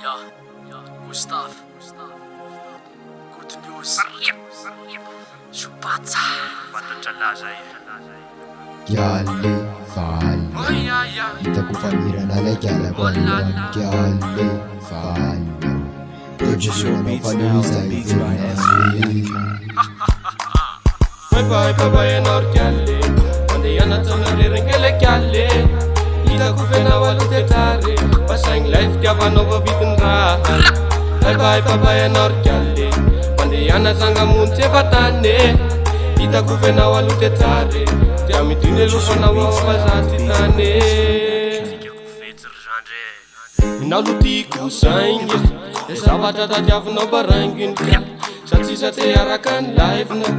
Ja, Gustav. Good news. Shupatsa. Fantatra-laza Gyalle faly hitako famirana lay gyala voalohany gyalle faly evoanao fanoizay veronany Bye enor gyalle mandeha anatsonarerengele gyalle hitako venao alotetare basaigny life tiavanao vavidiny raha Bye enor gyalle mandeha anazangamontsy efa tane hitako venao alotetare tia midiny alofanao ao fazaty tane minao lotiko saingy zavatra tadiavinao barainginy satsisa te araka ny livenao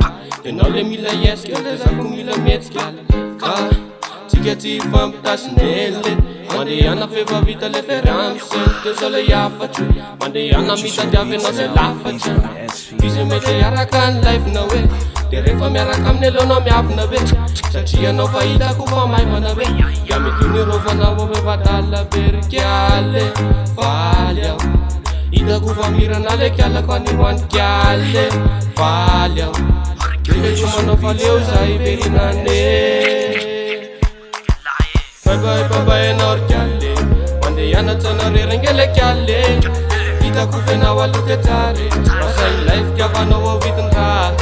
enao le mila esika le zako mila metsika tsika tsy fampitasynele mandehana fevavita le feramseny de zao le afatry mandehana mitadiavinao ze lafatry izy mety araka ny livenao e de rehefa miaraka amin'ny alonao miavina be satria anao fahitako fa maivana be ia midiny rovanao ave vadala berikale faly aho hitako famirana le kialako anioany kiale faly aho devesomanao faleo zay verinane Bye enor kiale mandeha anatsonarerengele kiale hitako venao alote tsare masaigny life tiavanao ao vidiny raha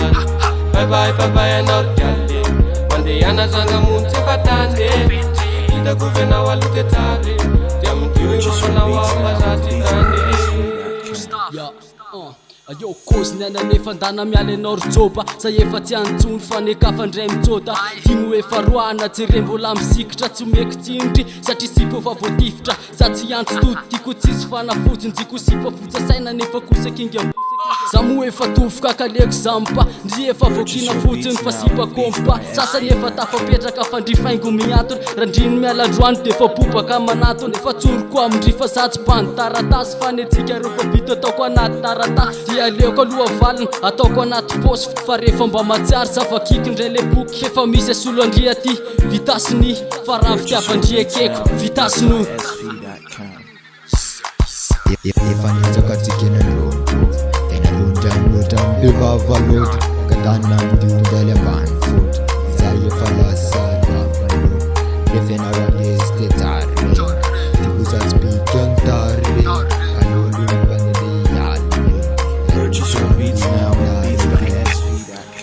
Bye enor kiale mandeha anazangamontsy efa tane hitako venao alote tsare tia midiny rofanao ao fazaty tane Ayo kozy ny anane fandana miala enao rojoba zay efa tsy antsony fa nekafandray mitsota tino efa roana jere mbola misikitra tsy omeko tsindry satria sipo fa voatifitra za tsy antso tody tiako tsisy fanafojiny jiko sipa fotsasaina nefa kosa kinga Zamu efa tofoka kaleko zampa ndry efa voakina fotsiny fa sipa kompa sasany efa tafapetraka fandrifaingo miantony randriny mialandroany de efa bobaka manatony efa tsoroko amindry fa satsy pany taratasy fanetsika reo fa vita ataoko anaty taratasy dia aleoko aloha valiny ataoko anaty posy fa rehefa mba matsiary zava-kiky ndray le boky efa misy asolo andry aty vitasiny farany fitiavandry akeko vitasiny efa nianjaka tsikenandro Eva valot kadana ndiundale ambany foot zaye falasana refena wale stetare tikuza speaking tare alolu banele yale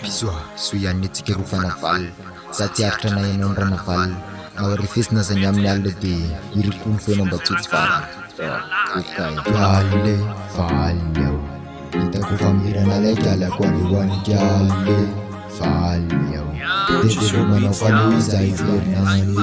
biswa suyani tikeru fanaval satiarta na yenondra naval awarifis na zanyam nyalde de yirikun fena batut fara yale falyo hitako famirana lay gyala koaloany gyalle faly aho de velomanao fanoizay verinany